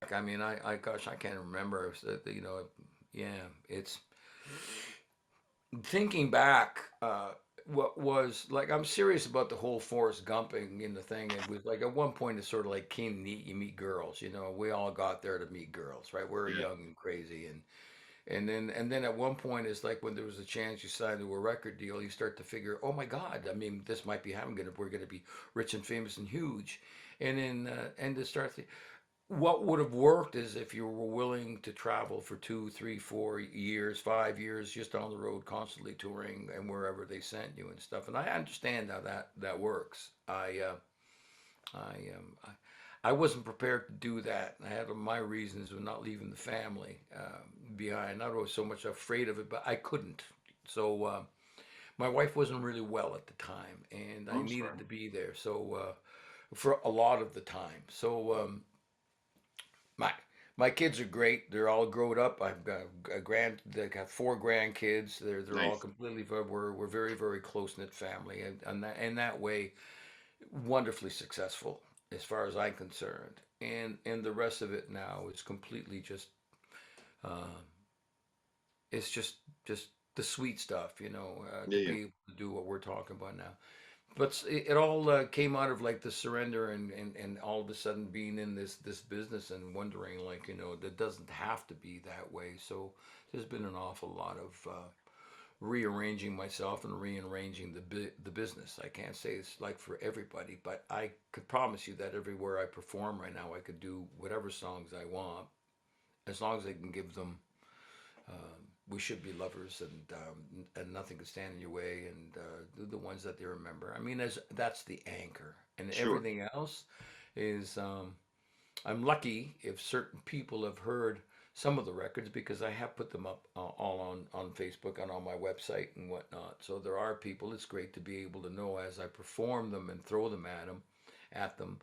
back, I mean, gosh, I can't remember. You know, yeah, it's thinking back. What was like? I'm serious about the whole Forrest Gumping in the thing. It was like at one point it's sort of like King Neat, you meet girls. You know, we all got there to meet girls, right? We're Yeah. young and crazy, and then at one point it's like when there was a chance you signed to a record deal, you start to figure, oh my God, I mean, this might be happening. We're gonna be rich and famous and huge, and then and to start what would have worked is if you were willing to travel for 2, 3, 4 years, 5 years, just on the road, constantly touring and wherever they sent you and stuff. And I understand how that works. I wasn't prepared to do that. I had my reasons of not leaving the family behind. Not was so much afraid of it, but I couldn't. So my wife wasn't really well at the time, and I I'm needed sorry. to be there. So for a lot of the time. So my my kids are great. They're all grown up. I've got a grand. They got 4 grandkids. They're all Nice. completely. We're very very close knit family, and that in that way, wonderfully successful as far as I'm concerned. And the rest of it now is completely just. Uh, it's just the sweet stuff, Yeah, to yeah. be able to do what we're talking about now. But it all came out of like the surrender and all of a sudden being in this business and wondering like that doesn't have to be that way. So there's been an awful lot of rearranging myself and rearranging the business. I can't say it's like for everybody, but I could promise you that everywhere I perform right now, I could do whatever songs I want as long as I can give them. We should be lovers, and nothing can stand in your way, and the ones that they remember. I mean, as that's the anchor, and Sure. everything else is. I'm lucky if certain people have heard some of the records because I have put them up all on Facebook and on my website and whatnot. So there are people. It's great to be able to know as I perform them and throw them at them,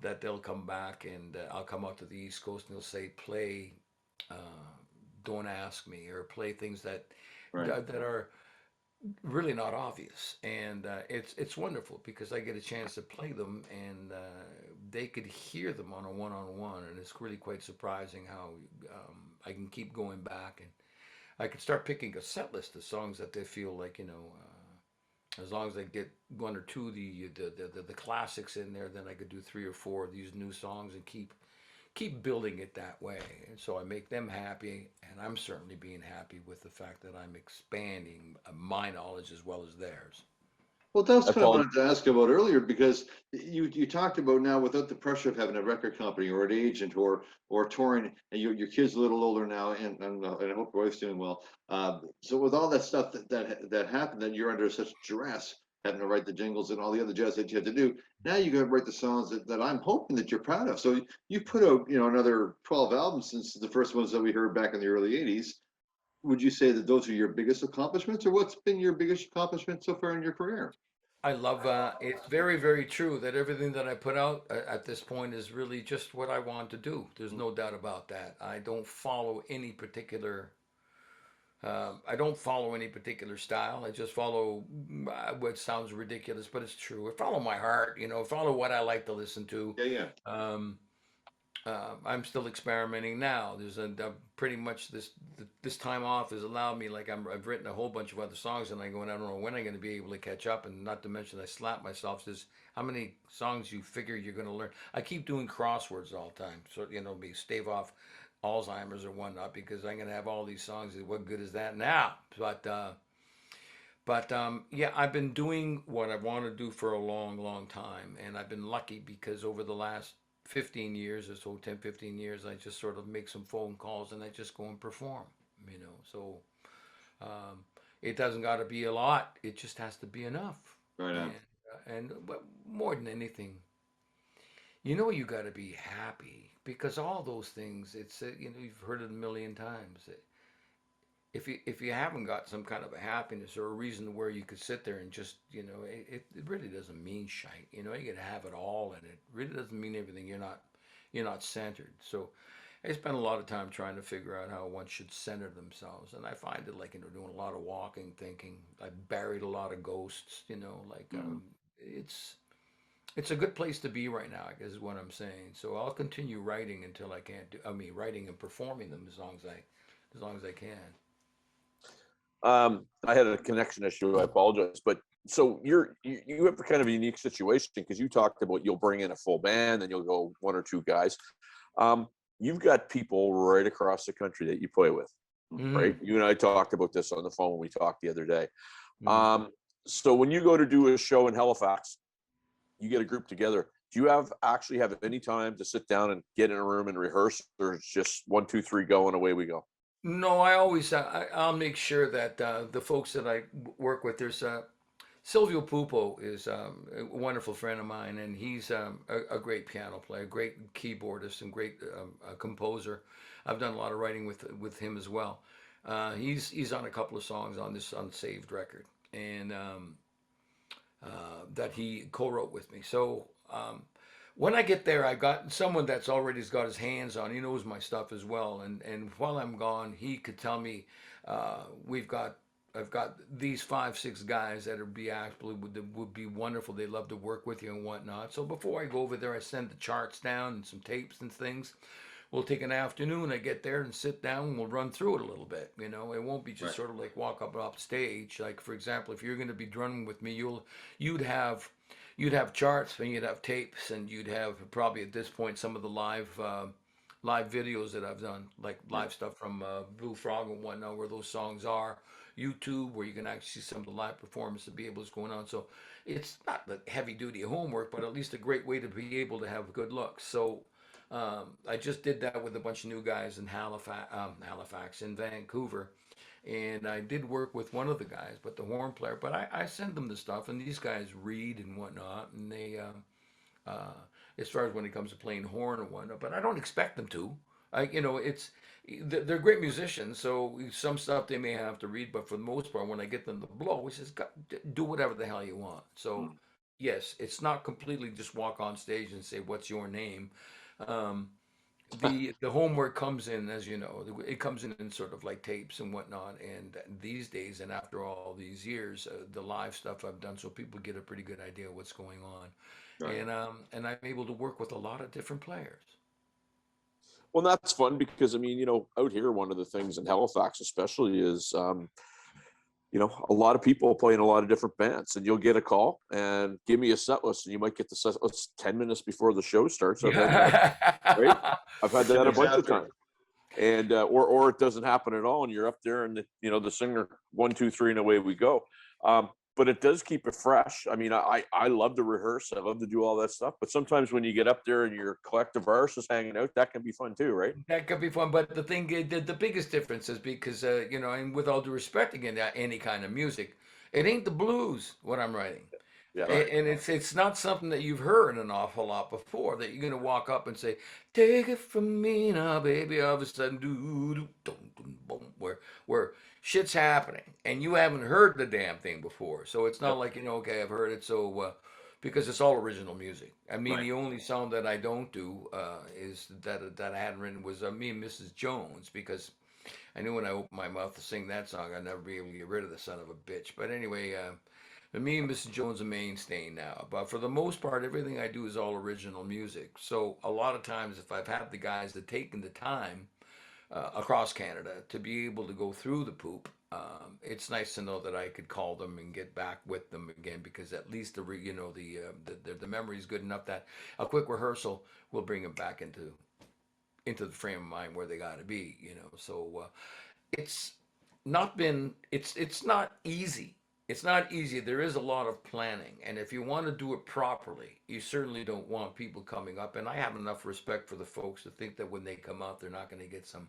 that they'll come back and I'll come out to the East Coast and they'll say play. Uh, don't ask me or play things Right. that are really not obvious, and it's wonderful because I get a chance to play them, and they could hear them on a one-on-one, and it's really quite surprising how I can keep going back, and I could start picking a set list of songs that they feel like as long as I get one or two of the classics in there, then I could do 3 or 4 of these new songs and keep building it that way. And so I make them happy, and I'm certainly being happy with the fact that I'm expanding my knowledge as well as theirs. Well, that's I kind of what I follow. wanted to ask about earlier because you talked about now without the pressure of having a record company or an agent or touring, and your kid's a little older now, and I hope your wife's doing well. So with all that stuff that happened, that you're under such duress, having to write the jingles and all the other jazz that you had to do. Now you got to write the songs that I'm hoping that you're proud of. So you put out another 12 albums since the first ones that we heard back in the early '80s. Would you say that those are your biggest accomplishments, or what's been your biggest accomplishment so far in your career? I love it's very, very true that everything that I put out at this point is really just what I want to do. There's no doubt about that. I don't follow any particular style. I just follow what sounds ridiculous, but it's true. I follow my heart, follow what I like to listen to. Yeah, yeah. Um, I'm still experimenting now. There's pretty much this time off has allowed me like I've written a whole bunch of other songs and I go and I don't know when I'm going to be able to catch up, and not to mention I slap myself says how many songs you figure you're going to learn. I keep doing crosswords all the time, so be stave off Alzheimer's or whatnot because I'm going to have all these songs. What good is that now? But yeah, I've been doing what I want to do for a long, long time. And I've been lucky because over the last 15 years or so, 10, 15 years, I just sort of make some phone calls and I just go and perform, you know. So um, it doesn't got to be a lot, it just has to be enough. Right on. And but more than anything, you got to be happy because all those things, you've heard it a million times. If you haven't got some kind of a happiness or a reason where you could sit there and just it really doesn't mean shite. You got to have it all, and it really doesn't mean everything. You're not centered. So I spend a lot of time trying to figure out how one should center themselves, and I find it like doing a lot of walking, thinking. I buried a lot of ghosts. Like Mm. it's it's a good place to be right now, I guess is what I'm saying. So I'll continue writing until I can't do. I mean, writing and performing them as long as I can. I had a connection issue. I apologize, but so you have a kind of a unique situation because you talked about you'll bring in a full band and you'll go one or two guys. Um, you've got people right across the country that you play with, right? Mm-hmm. You and I talked about this on the phone when we talked the other day. Mm-hmm. So when you go to do a show in Halifax, you get a group together. Do you actually have any time to sit down and get in a room and rehearse, or it's just one, two, three, go and away we go? No, I always I'll make sure that the folks that I work with, there's Silvio Pupo is a wonderful friend of mine, and he's a great piano player, great keyboardist, and great composer. I've done a lot of writing with him as well. He's on a couple of songs on this unsaved record, and that he co-wrote with me. So when I get there, I got someone that's already got his hands on. He knows my stuff as well, and while I'm gone, he could tell me we've got. I've got these 5, 6 guys that would be wonderful. They love to work with you and whatnot. So before I go over there, I send the charts down and some tapes and things. We'll take an afternoon. I get there and sit down and we'll run through it a little bit. You know, it won't be just Right. sort of like walk up stage. Like for example, if you're going to be drumming with me, you'd have you'd have charts and you'd have tapes and you'd have probably at this point some of the live videos that I've done, like Yeah. live stuff from Blue Frog and whatnot, where those songs are. YouTube, where you can actually see some of the live performance to be able to going on. So it's not the heavy duty homework, but at least a great way to be able to have good looks. So I just did that with a bunch of new guys in Halifax, in Vancouver, and I did work with one of the guys, but the horn player. But I send them the stuff, and these guys read and whatnot, and they, as far as when it comes to playing horn and whatnot, but I don't expect them to. It's they're great musicians, so some stuff they may have to read, but for the most part, when I get them to blow, we says, do whatever the hell you want. So, Mm. yes, it's not completely just walk on stage and say, "What's your name?" Um, the homework comes in, as you know, it comes in sort of like tapes and whatnot. And these days, and after all these years, the live stuff I've done, so people get a pretty good idea of what's going on, Right. and I'm able to work with a lot of different players. Well, that's fun because I mean, out here, one of the things in Halifax, especially, is a lot of people play in a lot of different bands, and you'll get a call and give me a set list, and you might get the set list 10 minutes before the show starts. I've had that, right? I've had 10 that a minutes bunch of after. times, and or it doesn't happen at all, and you're up there, and the singer, one, two, three, and away we go. But it does keep it fresh. I mean, I love to rehearse. I love to do all that stuff. But sometimes when you get up there and your collective arse is hanging out, that can be fun too, right? That could be fun, but the thing, the biggest difference is because and with all due respect again, any kind of music, it ain't the blues what I'm writing, Yeah. Right. and it's not something that you've heard an awful lot before. That you're gonna walk up and say, "Take it from me now, baby." All of a sudden, doo doo dum dum boom, where shit's happening, and you haven't heard the damn thing before. So it's not Yep. like okay, I've heard it, so because it's all original music. I mean, Right. the only song that I don't do is that I hadn't written was Me and Mrs. Jones, because I knew when I opened my mouth to sing that song, I'd never be able to get rid of the son of a bitch. But anyway, Me and Mrs. Jones are mainstay now. But for the most part, everything I do is all original music. So a lot of times, if I've had the guys that taken the time across Canada to be able to go through the poop. It's nice to know that I could call them and get back with them again, because at least the memory is good enough that a quick rehearsal will bring them back into the frame of mind where they got to be. So it's it's not easy. It's not easy. There is a lot of planning, and if you want to do it properly, you certainly don't want people coming up. And I have enough respect for the folks to think that when they come out, they're not going to get some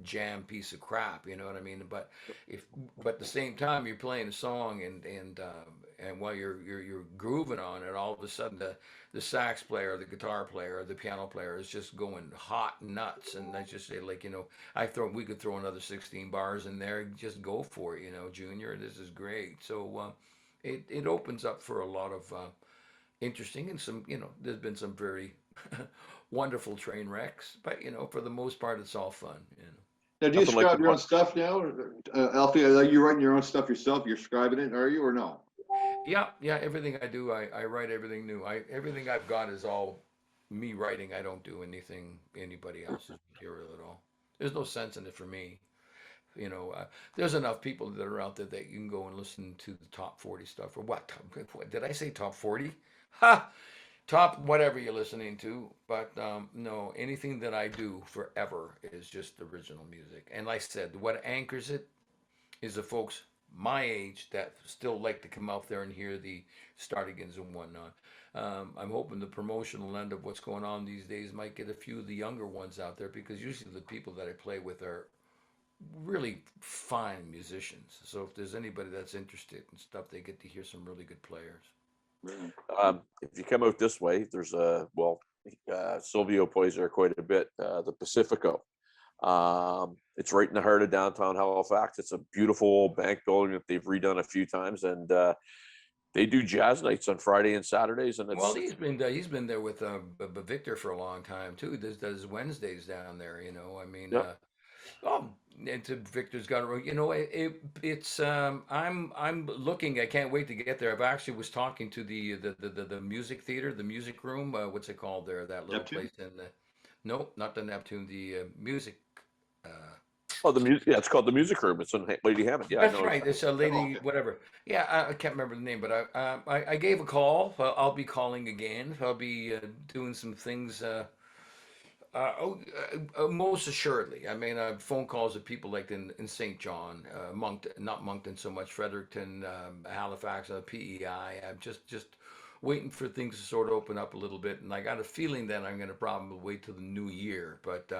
jam piece of crap. You know what I mean? But at the same time, you're playing a song, and while you're grooving on it, all of a sudden the sax player, the guitar player, the piano player is just going hot nuts, and I just say, like, we could throw another 16 bars in there. Just go for it, Junior. This is great. So it opens up for a lot of interesting, and some, there's been some very wonderful train wrecks, but for the most part, it's all fun. Now, do you Nothing like the scribe your own fun. stuff now? Alfie, are you writing your own stuff yourself? You're scribing it, are you, or no? Yeah, yeah. Everything I do, I write everything new. Everything I've got is all me writing. I don't do anything anybody else's material at all. There's no sense in it for me. You know, there's enough people that are out there that you can go and listen to the top 40 stuff or what did I say top 40? Ha! Top whatever you're listening to. But no, anything that I do forever is just original music. And like I said, what anchors it is the folks my age that still like to come out there and hear the Startigans and whatnot. I'm hoping the promotional end of what's going on these days might get a few of the younger ones out there because usually the people that I play with are really fine musicians. So if there's anybody that's interested in stuff, they get to hear some really good players. Really? If you come out this way, there's Silvio plays there quite a bit. The Pacifico. It's right in the heart of downtown Halifax. It's a beautiful old bank building that they've redone a few times, and they do jazz nights on Friday and Saturdays. And Well, he's been there with Victor for a long time too. Does Wednesdays down there, you know. I mean, yeah, oh, and to Victor's got a, you know, it's I'm looking. I can't wait to get there. I've actually was talking to the music theater, the music room. What's it called there? That little Neptune? place in the, nope, not the Neptune. The music. Uh, oh, the music. Yeah, it's called the Music Room. It's in Lady Hammond. Yeah, I That's know. right. It's a Oh, lady, okay. whatever. Yeah, I can't remember the name, but I gave a call. I'll be calling again. I'll be doing some things. Most assuredly. I mean, phone calls of people like in St. John, Moncton, not Moncton so much, Fredericton, Halifax, PEI. I'm just waiting for things to sort of open up a little bit, and I got a feeling that I'm going to probably wait till the new year, but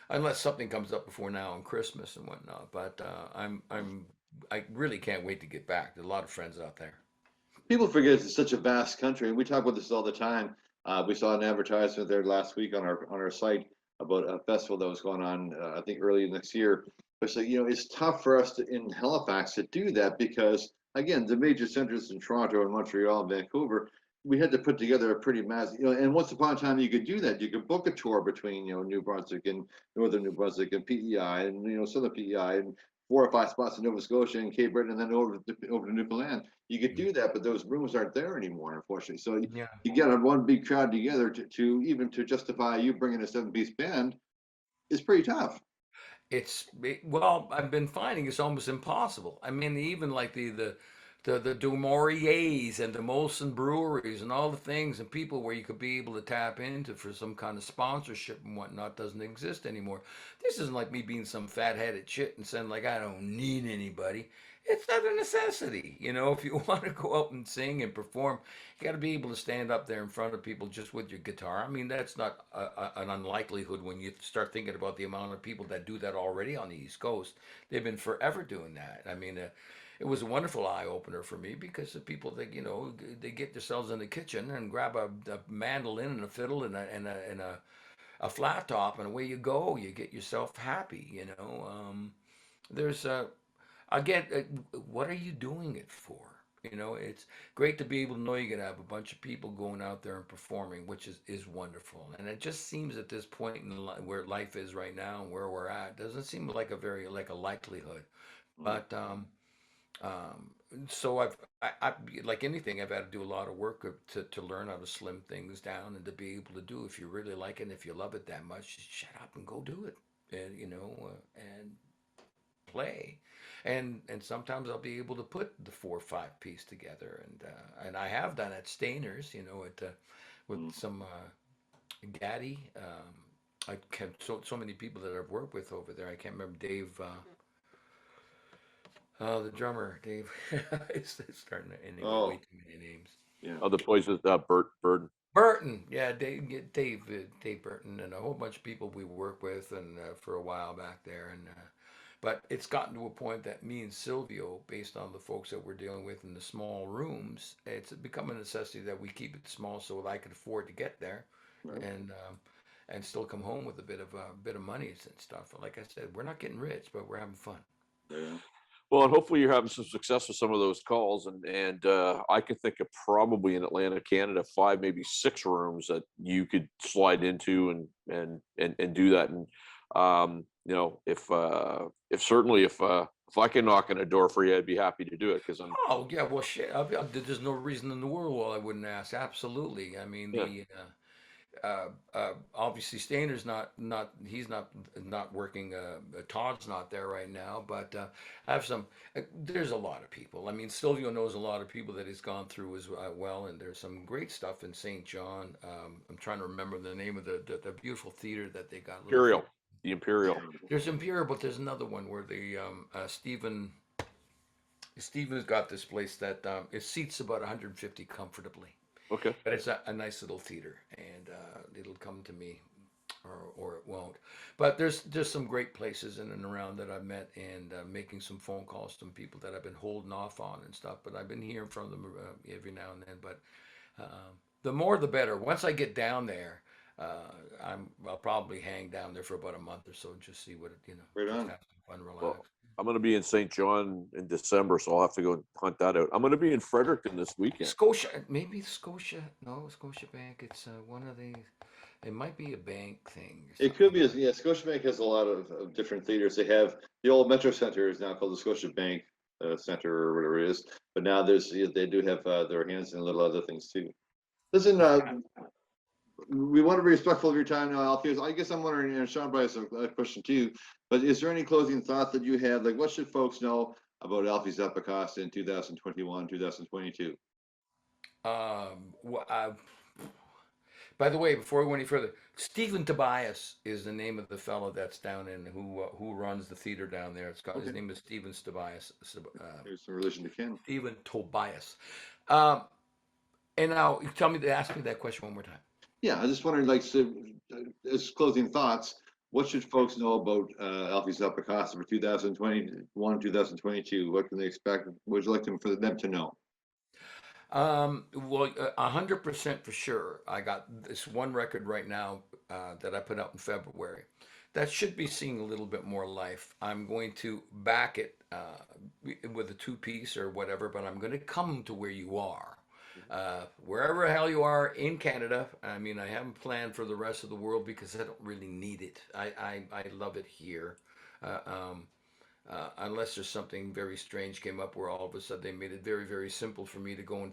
unless something comes up before now on Christmas and whatnot. But I really can't wait to get back. There's a lot of friends out there. People forget it's such a vast country, and we talk about this all the time. We saw an advertisement there last week on our site about a festival that was going on, I think early next year. But so it's tough for us in Halifax to do that because again, the major centers in Toronto and Montreal and Vancouver, we had to put together a pretty massive, and once upon a time you could do that. You could book a tour between New Brunswick and northern New Brunswick and PEI and southern PEI and 4 or 5 spots in Nova Scotia and Cape Breton and then over to Newfoundland. You could do that, but those rooms aren't there anymore, unfortunately. So Yeah. you get on one big crowd together to even to justify you bringing a 7-piece band is pretty tough. Well, I've been finding it's almost impossible. I mean, even like the Du Mauriers and the Molson breweries and all the things and people where you could be able to tap into for some kind of sponsorship and whatnot doesn't exist anymore. This isn't like me being some fat-headed shit and saying like I don't need anybody. It's not a necessity, you know. If you want to go out and sing and perform, you got to be able to stand up there in front of people just with your guitar. I mean, that's not an unlikelihood when you start thinking about the amount of people that do that already on the East Coast. They've been forever doing that. I mean, it was a wonderful eye opener for me because the people that they get themselves in the kitchen and grab a mandolin and a fiddle and a flat top and away you go. You get yourself happy. There's again, what are you doing it for? It's great to be able to know you're gonna have a bunch of people going out there and performing, which is wonderful. And it just seems at this point in where life is right now and where we're at, doesn't seem like a likelihood. Mm. But um, so I like anything, I've had to do a lot of work to learn how to slim things down and to be able to do. If you really like it, and if you love it that much, just shut up and go do it. And and play, and sometimes I'll be able to put the 4 or 5 piece together, and I have done at Stainer's, with Mm. some Gaddy. I can so many people that I've worked with over there. I can't remember Dave. The drummer, Dave. It's starting to anyway. Way Oh, too many names. yeah. other places. Bert Burden. Burton, yeah, Dave Burton, and a whole bunch of people we work with, and for a while back there, and but it's gotten to a point that me and Silvio, based on the folks that we're dealing with in the small rooms, it's become a necessity that we keep it small so that I can afford to get there, Right. and still come home with a bit of money and stuff. Like I said, we're not getting rich, but we're having fun. Yeah. Well, and hopefully you're having some success with some of those calls, and I can think of probably in Atlantic, Canada, 5, maybe 6 rooms that you could slide into and do that. And if certainly if if I can knock on a door for you, I'd be happy to do it because I'm. Oh yeah, well shit. There's no reason in the world why I wouldn't ask. Absolutely. I mean Yeah. obviously Stainer's not he's not working. Todd's not there right now, but I have some. There's a lot of people. I mean, Silvio knows a lot of people that he's gone through as well, and there's some great stuff in St. John. I'm trying to remember the name of the beautiful theater that they got. Imperial. The Imperial. There's Imperial, but there's another one where the Steven's got this place that it seats about 150 comfortably. Okay. But it's a nice little theater, and it'll come to me, or it won't. But there's some great places in and around that I've met, and making some phone calls to some people that I've been holding off on and stuff. But I've been hearing from them every now and then. But the more the better. Once I get down there, I'll probably hang down there for about a month or so, and just see what it, Right just on. have some fun, relax. Well, I'm going to be in St. John in December, so I'll have to go hunt that out. I'm going to be in Fredericton this weekend. Scotia, maybe Scotia. No, Scotia Bank. It's one of the. It might be a bank thing. It could be, yeah, Scotiabank has a lot of different theaters. They have, the old Metro Center is now called the Scotiabank Center or whatever it is. But now they do have their hands in little other things too. Listen, we want to be respectful of your time now, Alfie. I guess I'm wondering, and Sean probably has a question too, but is there any closing thought that you have? Like, what should folks know about Alfie Zappacosta in 2021, 2022? By the way, before we go any further, Stephen Tobias is the name of the fellow that's down in who runs the theater down there. His name is Stephen Tobias. There's some relation to Ken. Stephen Tobias. And now, ask me that question one more time. Yeah, I just wondering, like, so, as closing thoughts, what should folks know about Alfie Zappacosta for 2021, 2022? What can they expect? What would you like for them to know? Well, 100% for sure. I got this one record right now that I put out in February that should be seeing a little bit more life. I'm going to back it with a 2-piece or whatever, but I'm going to come to where you are. Wherever the hell you are in Canada. I mean, I haven't planned for the rest of the world because I don't really need it. I love it here. Unless there's something very strange came up where all of a sudden they made it very, very simple for me to go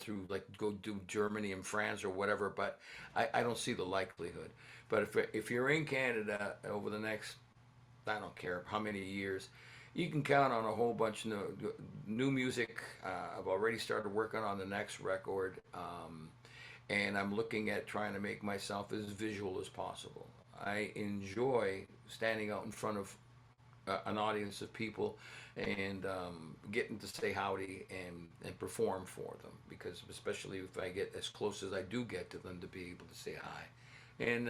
do Germany and France or whatever, but I don't see the likelihood. But if you're in Canada over the next, I don't care how many years, you can count on a whole bunch of new music. I've already started working on the next record, and I'm looking at trying to make myself as visual as possible. I enjoy standing out in front of an audience of people and getting to say howdy and perform for them, because especially if I get as close as I do get to them, to be able to say hi and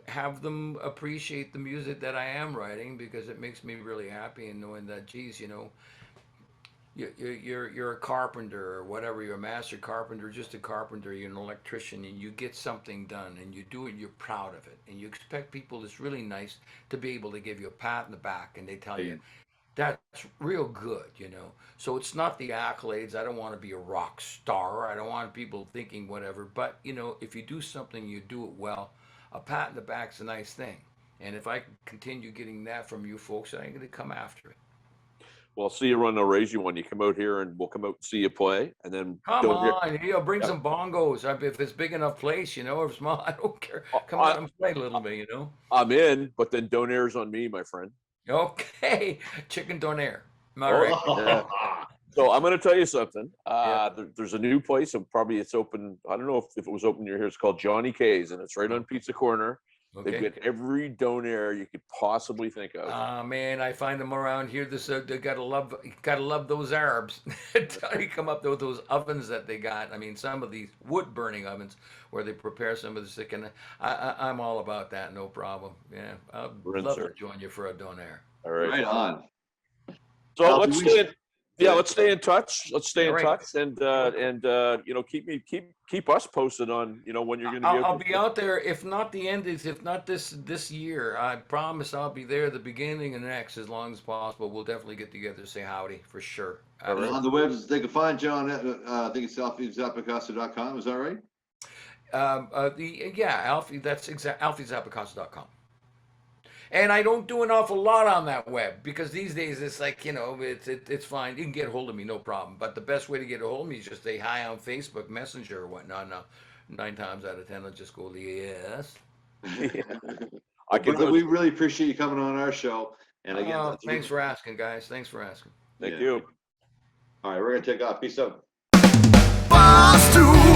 have them appreciate the music that I am writing, because it makes me really happy, and knowing that, geez, you're a carpenter or whatever, you're a master carpenter, just a carpenter, you're an electrician, and you get something done and you do it, you're proud of it, and you expect people, it's really nice to be able to give you a pat in the back and they tell you that's real good, so it's not the accolades. I don't want to be a rock star. I don't want people thinking whatever, but if you do something, you do it well, a pat in the back's a nice thing, and if I continue getting that from you folks, I'm going to come after it. Well, see you run, I'll raise you when you come out here, and we'll come out and see you play. And then come on, bring some bongos. If it's big enough place, or small, I don't care. Come on and play a little bit, I'm in, but then donaire's on me, my friend. Okay, chicken donaire. All right. Yeah. So I'm going to tell you something. There's a new place, and probably it's open. I don't know if it was open near here. It's called Johnny K's, and it's right on Pizza Corner. Okay. They've got every donaire you could possibly think of. Man, I find them around here. They gotta love those Arabs. You come up with those ovens that they got. I mean, some of these wood burning ovens where they prepare some of the sick, and I'm all about that. No problem. Yeah, I'd love to join you for a donaire. All right, right on. So let's stay in. Yeah, let's stay in touch. Let's stay in touch, and keep us posted on when you're going to be. I'll be out there. If not this year, I promise I'll be there at the beginning of next, as long as possible. We'll definitely get together, say howdy for sure. Right. On the web, they can find you on I think it's alfiezappacosta.com. Is that right? Alfie. That's exact. alfiezappacosta.com. And I don't do an awful lot on that web because these days it's like, you know, it's fine. You can get a hold of me, no problem. But the best way to get a hold of me is just say hi on Facebook Messenger or whatnot. Now, 9 times out of 10, I'll just go, yes. Yeah. I can Brother, we really appreciate you coming on our show. And again, Thanks for asking, guys. Thanks for asking. Thank you. All right, we're gonna take off. Peace out. Barstools